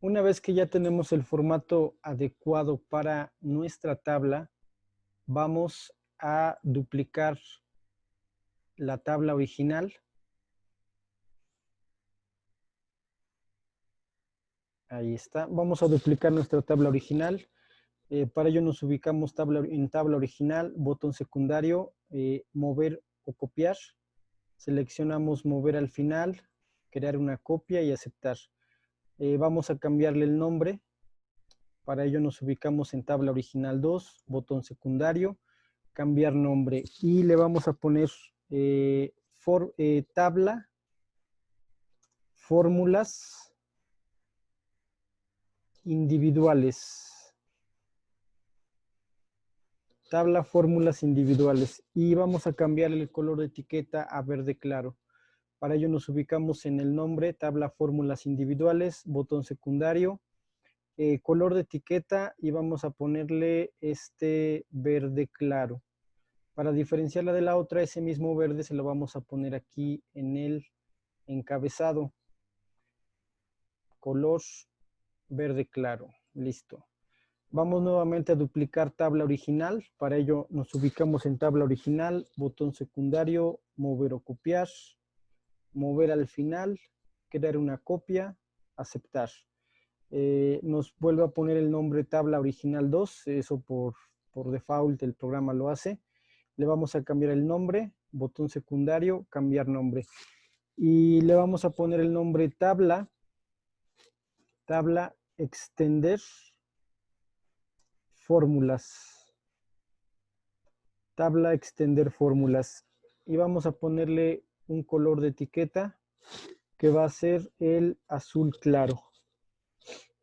Una vez que ya tenemos el formato adecuado para nuestra tabla, vamos a duplicar la tabla original. Ahí está. Vamos a duplicar nuestra tabla original. Para ello nos ubicamos en tabla original, botón secundario, mover o copiar. Seleccionamos mover al final, crear una copia y aceptar. Vamos a cambiarle el nombre. Para ello nos ubicamos en tabla original 2, botón secundario, cambiar nombre. Y le vamos a poner tabla, fórmulas individuales. Tabla fórmulas individuales. Y vamos a cambiar el color de etiqueta a verde claro. Para ello nos ubicamos en el nombre, tabla fórmulas individuales, botón secundario, color de etiqueta y vamos a ponerle este verde claro. Para diferenciarla de la otra, ese mismo verde se lo vamos a poner aquí en el encabezado. Color verde claro. Listo. Vamos nuevamente a duplicar tabla original. Para ello nos ubicamos en tabla original, botón secundario, mover o copiar, mover al final, crear una copia, aceptar. Nos vuelve a poner el nombre tabla original 2, eso por default el programa lo hace. Le vamos a cambiar el nombre, botón secundario, cambiar nombre. Y le vamos a poner el nombre tabla extender fórmulas. Tabla extender fórmulas. Y vamos a ponerle un color de etiqueta que va a ser el azul claro.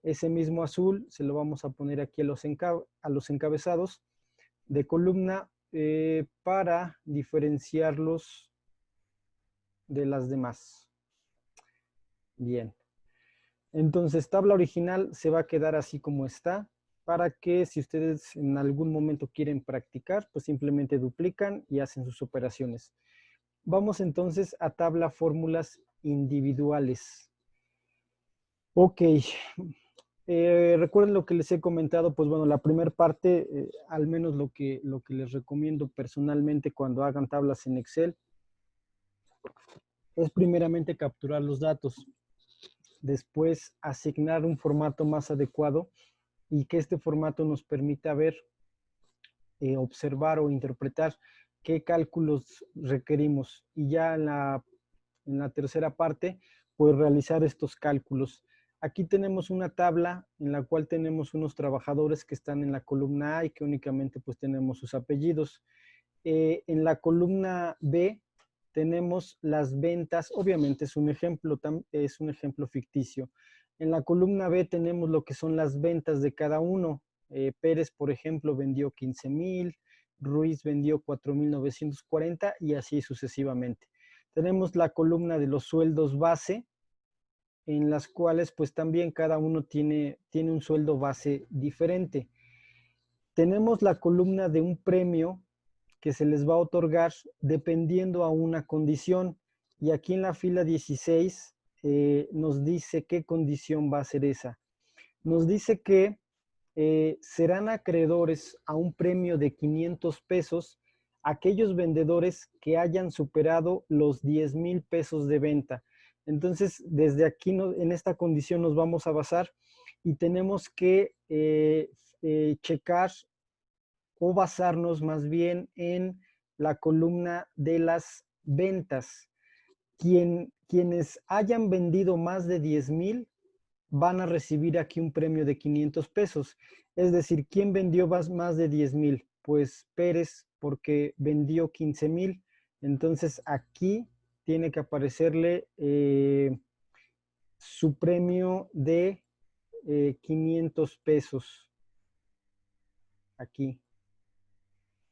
Ese mismo azul se lo vamos a poner aquí a los encabezados de columna para diferenciarlos de las demás. Bien. Entonces, tabla original se va a quedar así como está, para que si ustedes en algún momento quieren practicar, pues simplemente duplican y hacen sus operaciones. Vamos entonces a tabla fórmulas individuales. Ok. Recuerden lo que les he comentado, pues bueno, la primera parte, al menos lo que les recomiendo personalmente cuando hagan tablas en Excel, es primeramente capturar los datos, después asignar un formato más adecuado y que este formato nos permita ver, observar o interpretar qué cálculos requerimos. Y ya en la tercera parte, pues realizar estos cálculos. Aquí tenemos una tabla en la cual tenemos unos trabajadores que están en la columna A y que únicamente pues tenemos sus apellidos. En la columna B tenemos las ventas, obviamente es un ejemplo ficticio. En la columna B tenemos lo que son las ventas de cada uno. Pérez, por ejemplo, vendió 15,000, Ruiz vendió 4,940 y así sucesivamente. Tenemos la columna de los sueldos base, en las cuales pues también cada uno tiene un sueldo base diferente. Tenemos la columna de un premio que se les va a otorgar dependiendo a una condición. Y aquí en la fila 16 nos dice qué condición va a ser esa. Nos dice que serán acreedores a un premio de 500 pesos aquellos vendedores que hayan superado los 10,000 pesos de venta. Entonces, desde aquí en esta condición nos vamos a basar y tenemos que checar o basarnos más bien en la columna de las ventas. Quienes hayan vendido más de 10,000 van a recibir aquí un premio de 500 pesos. Es decir, ¿quién vendió más de 10,000? Pues Pérez, porque vendió 15,000. Entonces aquí tiene que aparecerle su premio de 500 pesos. Aquí.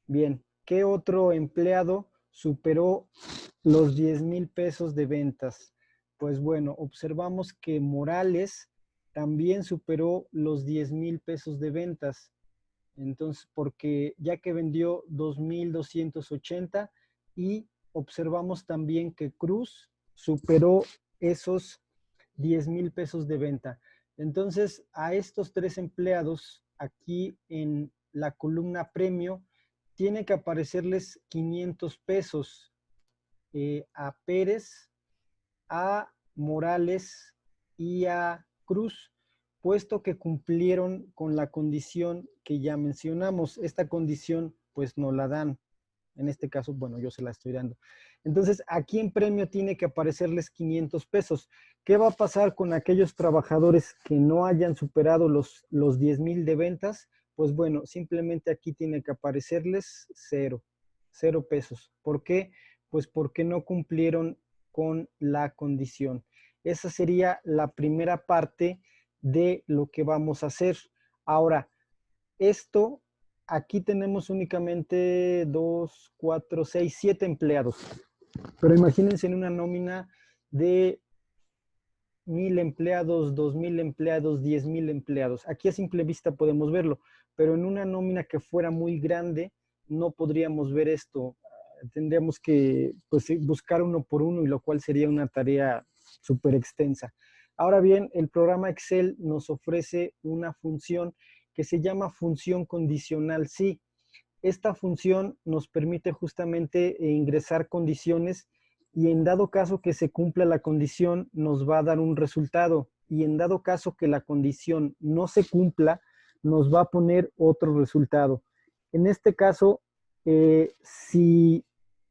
Bien, ¿qué otro empleado superó los 10,000 pesos de ventas? Pues bueno, observamos que Morales también superó los 10,000 pesos de ventas. Entonces, porque ya que vendió 2,280 y observamos también que Cruz superó esos 10,000 pesos de venta. Entonces, a estos 3 empleados, aquí en la columna premio, tiene que aparecerles 500 pesos a Pérez, a Morales y a Cruz, puesto que cumplieron con la condición que ya mencionamos. Esta condición, pues, no la dan. En este caso, bueno, yo se la estoy dando. Entonces, aquí en premio tiene que aparecerles 500 pesos. ¿Qué va a pasar con aquellos trabajadores que no hayan superado los 10,000 de ventas? Pues bueno, simplemente aquí tiene que aparecerles 0 pesos. ¿Por qué? Pues porque no cumplieron con la condición. Esa sería la primera parte de lo que vamos a hacer. Ahora, esto, aquí tenemos únicamente 2, 4, 6, 7 empleados. Pero imagínense en una nómina de 1,000 empleados, 2,000 empleados, 10,000 empleados. Aquí a simple vista podemos verlo, pero en una nómina que fuera muy grande no podríamos ver esto. Tendríamos que, pues, buscar uno por uno, y lo cual sería una tarea súper extensa. Ahora bien, el programa Excel nos ofrece una función que se llama función condicional sí. Esta función nos permite justamente ingresar condiciones, y en dado caso que se cumpla la condición, nos va a dar un resultado, y en dado caso que la condición no se cumpla, nos va a poner otro resultado. En este caso, si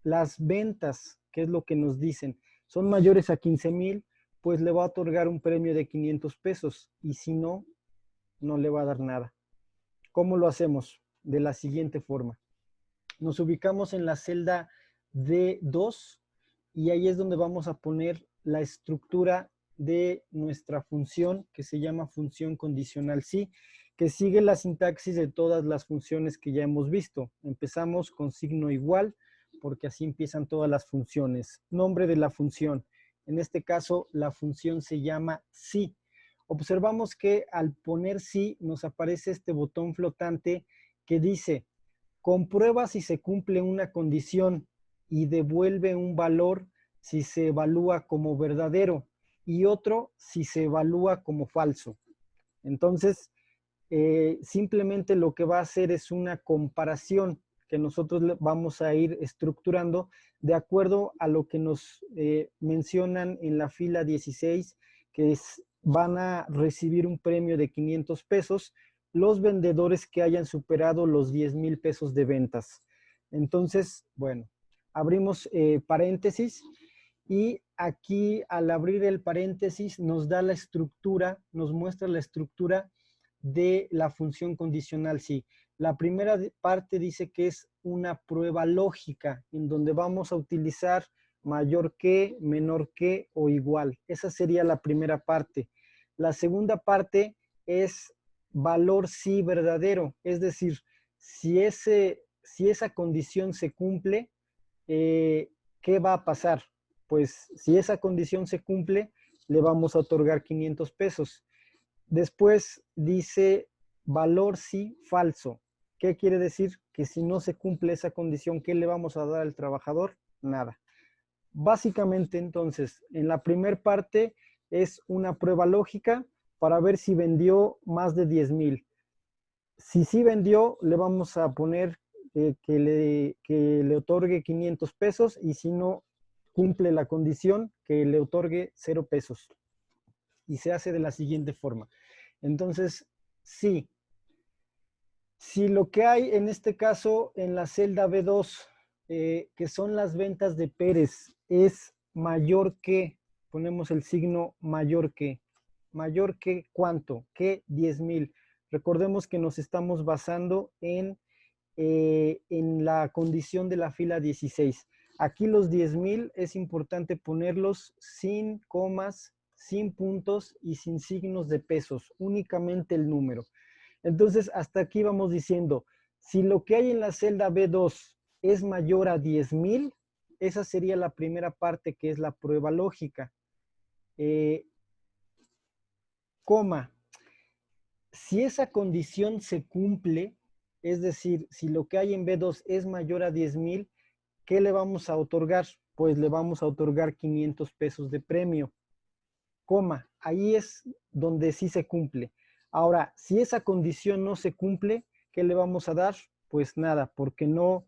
las ventas, que es lo que nos dicen, son mayores a 15,000, pues le va a otorgar un premio de 500 pesos, y si no, no le va a dar nada. ¿Cómo lo hacemos? De la siguiente forma. Nos ubicamos en la celda D2 y ahí es donde vamos a poner la estructura de nuestra función, que se llama función condicional sí, que sigue la sintaxis de todas las funciones que ya hemos visto. Empezamos con signo igual, porque así empiezan todas las funciones. Nombre de la función. En este caso, la función se llama sí. Observamos que al poner sí, nos aparece este botón flotante que dice: comprueba si se cumple una condición y devuelve un valor si se evalúa como verdadero, y otro si se evalúa como falso. Entonces, simplemente lo que va a hacer es una comparación que nosotros vamos a ir estructurando de acuerdo a lo que nos mencionan en la fila 16, que van a recibir un premio de 500 pesos los vendedores que hayan superado los 10,000 pesos de ventas. Entonces, bueno, abrimos paréntesis, y aquí al abrir el paréntesis nos da la estructura, nos muestra la estructura de la función condicional sí. La primera parte dice que es una prueba lógica, en donde vamos a utilizar mayor que, menor que o igual. Esa sería la primera parte. La segunda parte es valor sí verdadero, es decir, si esa condición se cumple, ¿qué va a pasar? Pues si esa condición se cumple, le vamos a otorgar 500 pesos. Después dice valor sí falso. ¿Qué quiere decir? Que si no se cumple esa condición, ¿qué le vamos a dar al trabajador? Nada. Básicamente, entonces, en la primera parte es una prueba lógica para ver si vendió más de 10,000. Si sí vendió, le vamos a poner que le otorgue 500 pesos, y si no cumple la condición, que le otorgue 0 pesos. Y se hace de la siguiente forma. Entonces, sí. Si lo que hay en este caso en la celda B2, que son las ventas de Pérez, es mayor que, ponemos el signo mayor que ¿cuánto? Que 10,000. Recordemos que nos estamos basando en la condición de la fila 16. Aquí los 10,000 es importante ponerlos sin comas, sin puntos y sin signos de pesos, únicamente el número. Entonces, hasta aquí vamos diciendo, si lo que hay en la celda B2 es mayor a 10,000, esa sería la primera parte, que es la prueba lógica. Coma, si esa condición se cumple, es decir, si lo que hay en B2 es mayor a 10,000, ¿qué le vamos a otorgar? Pues le vamos a otorgar 500 pesos de premio. coma, ahí es donde sí se cumple. Ahora, si esa condición no se cumple, ¿qué le vamos a dar? Pues nada, porque no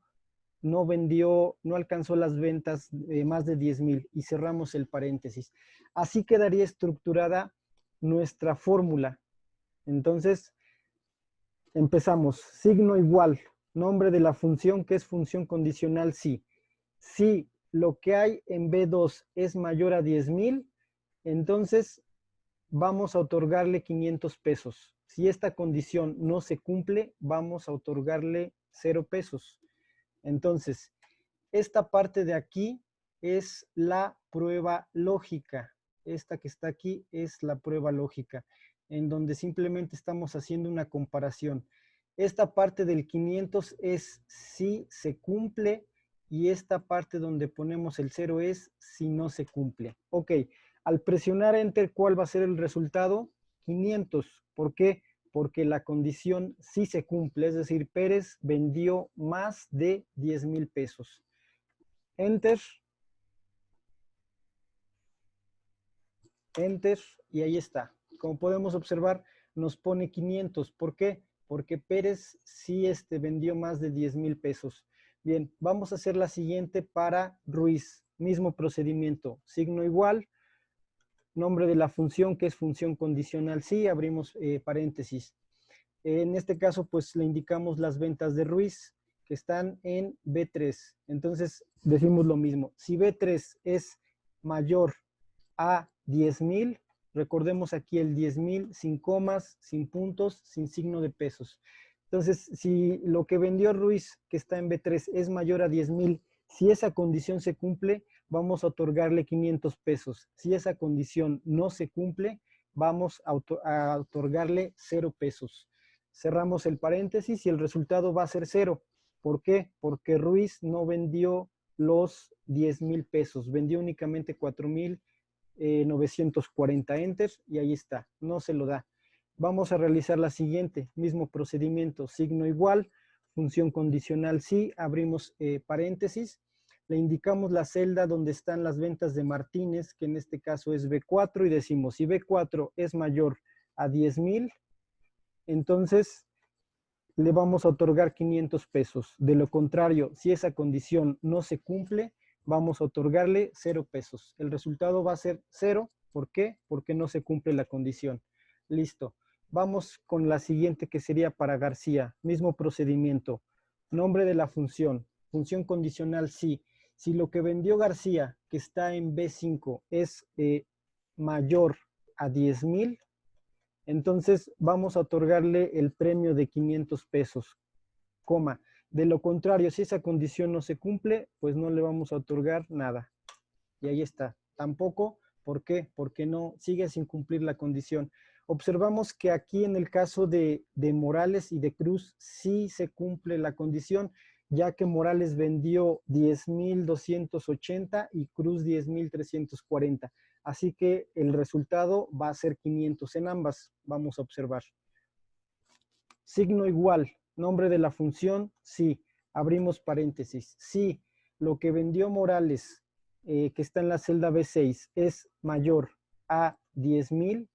vendió, no alcanzó las ventas de más de 10,000 y cerramos el paréntesis. Así quedaría estructurada nuestra fórmula. Entonces, empezamos. Signo igual, nombre de la función, que es función condicional sí. Si lo que hay en B2 es mayor a 10,000, entonces vamos a otorgarle 500 pesos. Si esta condición no se cumple, vamos a otorgarle 0 pesos. Entonces, esta parte de aquí es la prueba lógica. Esta que está aquí es la prueba lógica, en donde simplemente estamos haciendo una comparación. Esta parte del 500 es si se cumple y esta parte donde ponemos el 0 es si no se cumple. Ok, al presionar Enter, ¿cuál va a ser el resultado? 500. ¿Por qué? Porque la condición sí se cumple, es decir, Pérez vendió más de 10,000 pesos. Enter, Enter, y ahí está. Como podemos observar, nos pone 500. ¿Por qué? Porque Pérez sí vendió más de 10,000 pesos. Bien, vamos a hacer la siguiente para Ruiz. Mismo procedimiento, signo igual, nombre de la función, que es función condicional sí, abrimos paréntesis. En este caso, pues le indicamos las ventas de Ruiz, que están en B3. Entonces, decimos lo mismo. Si B3 es mayor a 10,000, recordemos aquí el 10,000 sin comas, sin puntos, sin signo de pesos. Entonces, si lo que vendió Ruiz, que está en B3, es mayor a 10,000, si esa condición se cumple, vamos a otorgarle 500 pesos. Si esa condición no se cumple, vamos a otorgarle 0 pesos. Cerramos el paréntesis y el resultado va a ser 0. ¿Por qué? Porque Ruiz no vendió los 10,000 pesos, vendió únicamente 4,940. Enter, y ahí está, no se lo da. Vamos a realizar la siguiente, mismo procedimiento, signo igual, función condicional sí, abrimos paréntesis, le indicamos la celda donde están las ventas de Martínez, que en este caso es B4, y decimos, si B4 es mayor a 10,000, entonces le vamos a otorgar 500 pesos. De lo contrario, si esa condición no se cumple, vamos a otorgarle 0 pesos. El resultado va a ser 0. ¿Por qué? Porque no se cumple la condición. Listo. Vamos con la siguiente, que sería para García. Mismo procedimiento. Nombre de la función. Función condicional sí. Si lo que vendió García, que está en B5, es mayor a 10,000, entonces vamos a otorgarle el premio de 500 pesos, coma. De lo contrario, si esa condición no se cumple, pues no le vamos a otorgar nada. Y ahí está. Tampoco, ¿por qué? Porque no, sigue sin cumplir la condición. Observamos que aquí en el caso de Morales y de Cruz sí se cumple la condición, ya que Morales vendió 10,280 y Cruz 10,340. Así que el resultado va a ser 500 en ambas. Vamos a observar. Signo igual, nombre de la función, sí. Abrimos paréntesis. Sí, lo que vendió Morales, que está en la celda B6, es mayor a 10,000,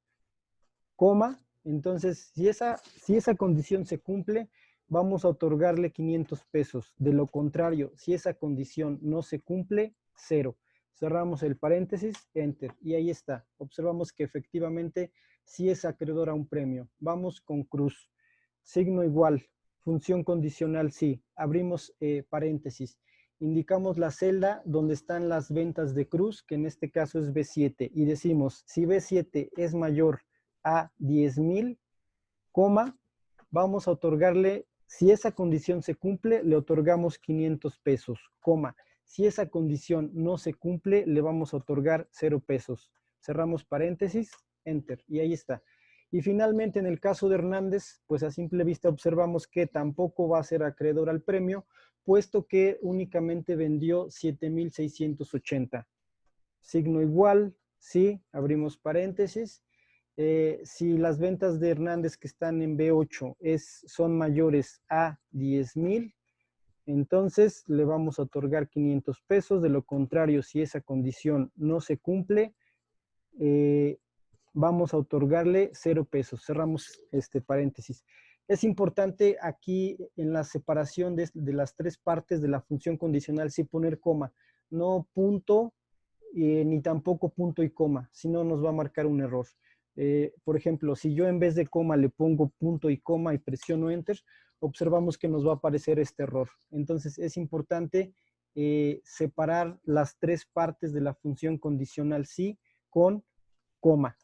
coma. Entonces, si esa condición se cumple, vamos a otorgarle 500 pesos. De lo contrario, si esa condición no se cumple, 0. Cerramos el paréntesis, enter, y ahí está. Observamos que efectivamente sí es acreedor a un premio. Vamos con Cruz. Signo igual, función condicional sí. Abrimos paréntesis. Indicamos la celda donde están las ventas de Cruz, que en este caso es B7, y decimos, si B7 es mayor a 10,000, coma, vamos a otorgarle, si esa condición se cumple, le otorgamos 500 pesos, coma. Si esa condición no se cumple, le vamos a otorgar 0 pesos. Cerramos paréntesis, enter, y ahí está. Y finalmente, en el caso de Hernández, pues a simple vista observamos que tampoco va a ser acreedor al premio, puesto que únicamente vendió 7,680. Signo igual, sí, abrimos paréntesis. Si las ventas de Hernández que están en B8 son mayores a 10,000, entonces le vamos a otorgar 500 pesos. De lo contrario, si esa condición no se cumple, vamos a otorgarle 0 pesos. Cerramos este paréntesis. Es importante aquí en la separación de las tres partes de la función condicional sí poner coma, no punto ni tampoco punto y coma, si no nos va a marcar un error. Por ejemplo, si yo en vez de coma le pongo punto y coma y presiono enter, observamos que nos va a aparecer este error. Entonces es importante separar las tres partes de la función condicional sí con coma.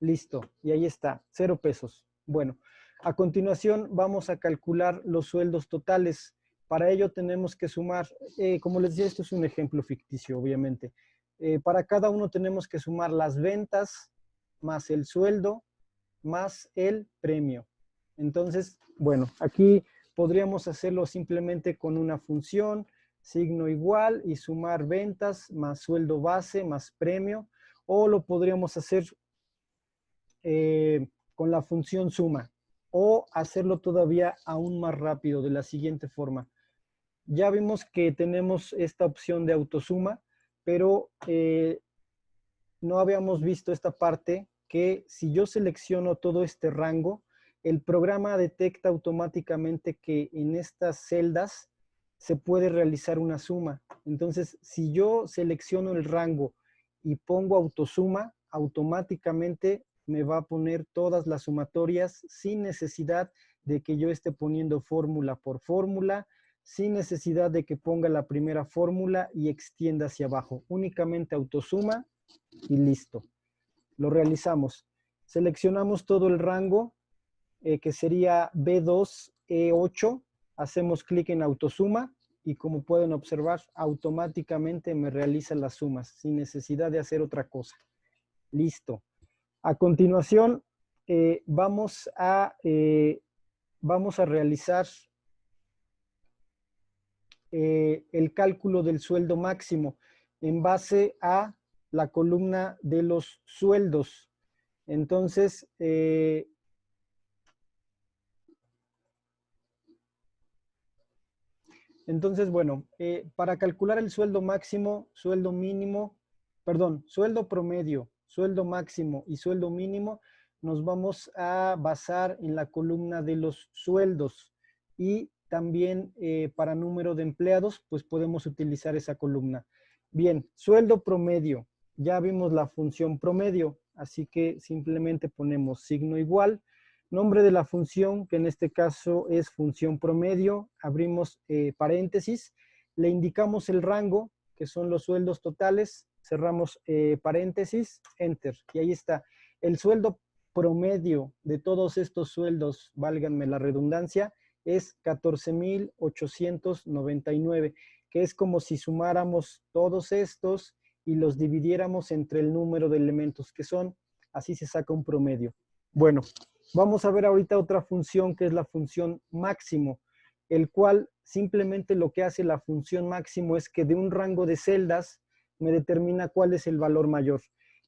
Listo, y ahí está, 0 pesos. Bueno, a continuación vamos a calcular los sueldos totales. Para ello tenemos que sumar, como les decía, esto es un ejemplo ficticio, obviamente. Para cada uno tenemos que sumar las ventas, más el sueldo, más el premio. Entonces, bueno, aquí podríamos hacerlo simplemente con una función, signo igual, y sumar ventas, más sueldo base, más premio, o lo podríamos hacer con la función suma, o hacerlo todavía aún más rápido de la siguiente forma. Ya vimos que tenemos esta opción de autosuma, pero no habíamos visto esta parte que si yo selecciono todo este rango, el programa detecta automáticamente que en estas celdas se puede realizar una suma. Entonces, si yo selecciono el rango y pongo autosuma, automáticamente me va a poner todas las sumatorias sin necesidad de que yo esté poniendo fórmula por fórmula, sin necesidad de que ponga la primera fórmula y extienda hacia abajo. Únicamente autosuma y listo. Lo realizamos. Seleccionamos todo el rango, que sería B2E8. Hacemos clic en autosuma y como pueden observar, automáticamente me realiza las sumas sin necesidad de hacer otra cosa. Listo. A continuación, vamos a realizar el cálculo del sueldo máximo en base a la columna de los sueldos. Entonces, bueno, para calcular el sueldo máximo, sueldo mínimo, perdón, sueldo promedio, sueldo máximo y sueldo mínimo, nos vamos a basar en la columna de los sueldos y también para número de empleados, pues podemos utilizar esa columna. Bien, sueldo promedio, ya vimos la función promedio, así que simplemente ponemos signo igual, nombre de la función, que en este caso es función promedio, abrimos paréntesis, le indicamos el rango, que son los sueldos totales, cerramos paréntesis, enter, y ahí está. El sueldo promedio de todos estos sueldos, válganme la redundancia, es 14,899, que es como si sumáramos todos estos y los dividiéramos entre el número de elementos que son, así se saca un promedio. Bueno, vamos a ver ahorita otra función que es la función máximo, el cual simplemente lo que hace la función máximo es que de un rango de celdas me determina cuál es el valor mayor.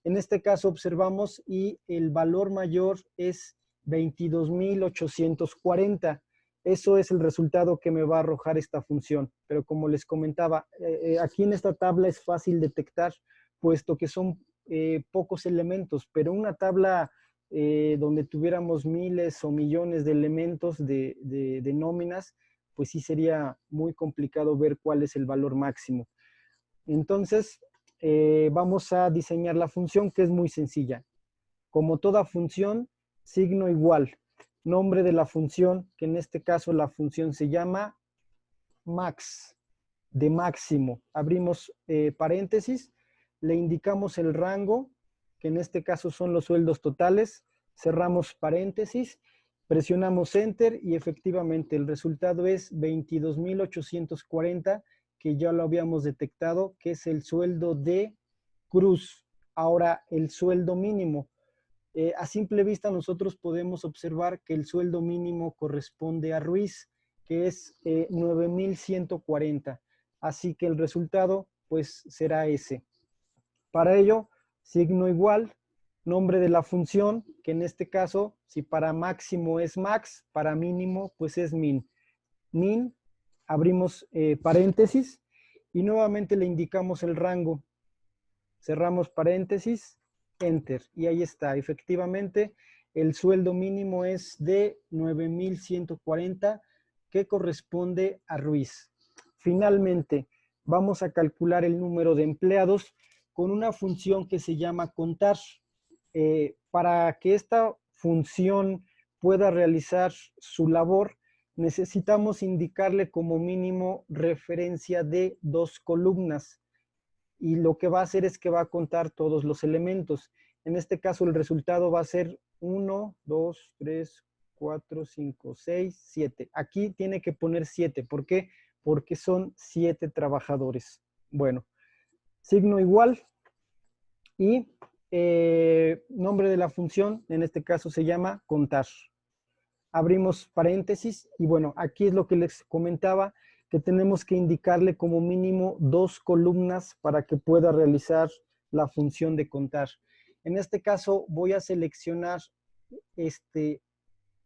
En este caso observamos y el valor mayor es 22,840. Eso es el resultado que me va a arrojar esta función. Pero como les comentaba, aquí en esta tabla es fácil detectar, puesto que son pocos elementos, pero una tabla donde tuviéramos miles o millones de elementos de nóminas, pues sí sería muy complicado ver cuál es el valor máximo. Entonces, vamos a diseñar la función, que es muy sencilla. Como toda función, signo igual. Nombre de la función, que en este caso la función se llama max, de máximo. Abrimos paréntesis, le indicamos el rango, que en este caso son los sueldos totales, cerramos paréntesis, presionamos enter y efectivamente el resultado es 22,840, que ya lo habíamos detectado, que es el sueldo de Cruz. Ahora, el sueldo mínimo. A simple vista nosotros podemos observar que el sueldo mínimo corresponde a Ruiz, que es 9,140. Así que el resultado pues será ese. Para ello, signo igual, nombre de la función, que en este caso, si para máximo es max, para mínimo pues es min. Min, abrimos paréntesis y nuevamente le indicamos el rango. Cerramos paréntesis Enter. Y ahí está. Efectivamente, el sueldo mínimo es de 9,140 que corresponde a Ruiz. Finalmente, vamos a calcular el número de empleados con una función que se llama contar. Para que esta función pueda realizar su labor, necesitamos indicarle como mínimo referencia de 2 columnas. Y lo que va a hacer es que va a contar todos los elementos. En este caso, el resultado va a ser 1, 2, 3, 4, 5, 6, 7. Aquí tiene que poner 7. ¿Por qué? Porque son 7 trabajadores. Bueno, signo igual y nombre de la función, en este caso se llama contar. Abrimos paréntesis y bueno, aquí es lo que les comentaba, que tenemos que indicarle como mínimo 2 columnas para que pueda realizar la función de contar. En este caso voy a seleccionar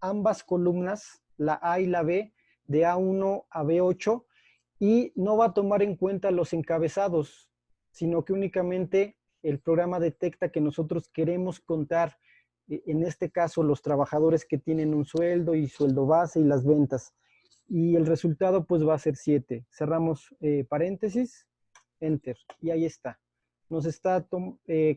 ambas columnas, la A y la B, de A1 a B8, y no va a tomar en cuenta los encabezados, sino que únicamente el programa detecta que nosotros queremos contar, en este caso, los trabajadores que tienen un sueldo y sueldo base y las ventas. Y el resultado pues va a ser 7. Cerramos paréntesis, enter, y ahí está. Nos está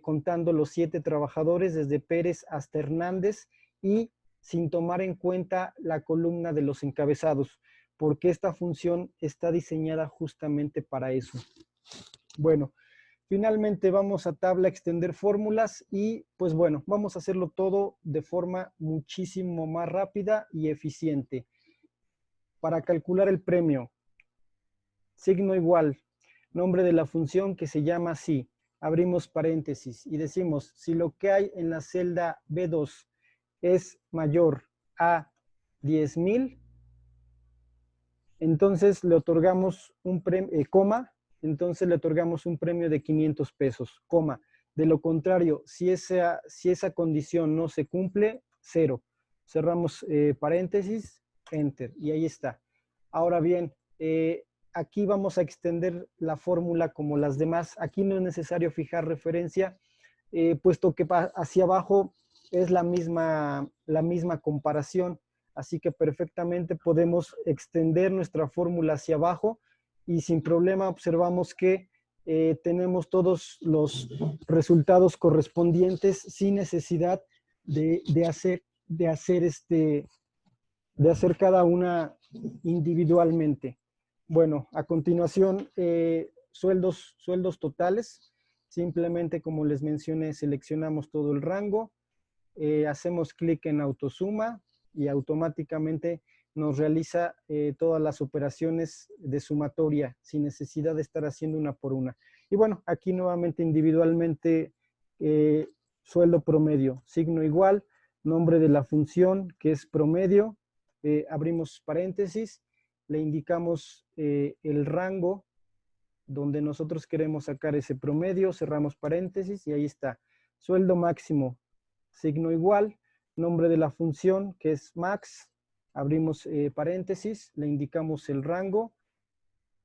contando los 7 trabajadores desde Pérez hasta Hernández y sin tomar en cuenta la columna de los encabezados, porque esta función está diseñada justamente para eso. Bueno, finalmente vamos a tabla extender fórmulas y pues bueno, vamos a hacerlo todo de forma muchísimo más rápida y eficiente. Para calcular el premio, signo igual, nombre de la función que se llama así, abrimos paréntesis y decimos, si lo que hay en la celda B2 es mayor a 10,000, entonces le otorgamos un premio, coma, entonces le otorgamos un premio de 500 pesos, coma. De lo contrario, si esa condición no se cumple, 0. Cerramos paréntesis, enter, y ahí está. Ahora bien, aquí vamos a extender la fórmula como las demás. Aquí no es necesario fijar referencia, puesto que hacia abajo es la misma comparación. Así que perfectamente podemos extender nuestra fórmula hacia abajo y sin problema observamos que tenemos todos los resultados correspondientes sin necesidad de hacer cada una individualmente. Bueno, a continuación, sueldos totales. Simplemente, como les mencioné, seleccionamos todo el rango, hacemos clic en autosuma y automáticamente nos realiza todas las operaciones de sumatoria sin necesidad de estar haciendo una por una. Y bueno, aquí nuevamente individualmente, sueldo promedio, signo igual, nombre de la función que es promedio, abrimos paréntesis, le indicamos el rango donde nosotros queremos sacar ese promedio, cerramos paréntesis y ahí está. Sueldo máximo, signo igual, nombre de la función que es max, abrimos paréntesis, le indicamos el rango,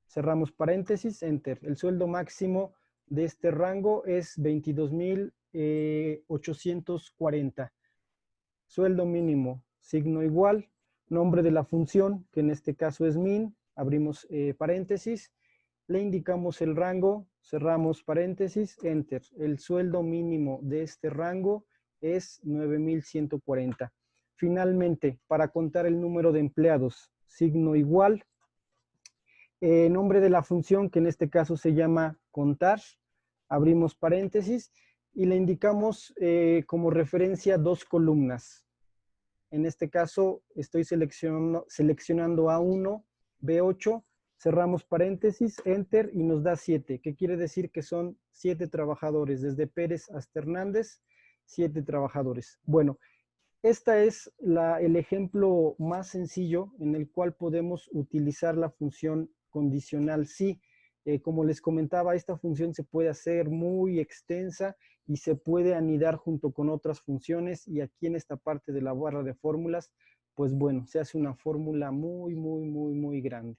cerramos paréntesis, enter. El sueldo máximo de este rango es 22,840. Sueldo mínimo, signo igual, nombre de la función, que en este caso es min, abrimos paréntesis, le indicamos el rango, cerramos paréntesis, enter. El sueldo mínimo de este rango es 9,140. Finalmente, para contar el número de empleados, signo igual, nombre de la función, que en este caso se llama contar, abrimos paréntesis y le indicamos como referencia 2 columnas. En este caso estoy seleccionando A1, B8, cerramos paréntesis, enter y nos da 7, que quiere decir que son 7 trabajadores, desde Pérez hasta Hernández, 7 trabajadores. Bueno, este es el ejemplo más sencillo en el cual podemos utilizar la función condicional sí. Como les comentaba, esta función se puede hacer muy extensa y se puede anidar junto con otras funciones, y aquí en esta parte de la barra de fórmulas, pues bueno, se hace una fórmula muy, muy, muy, muy grande.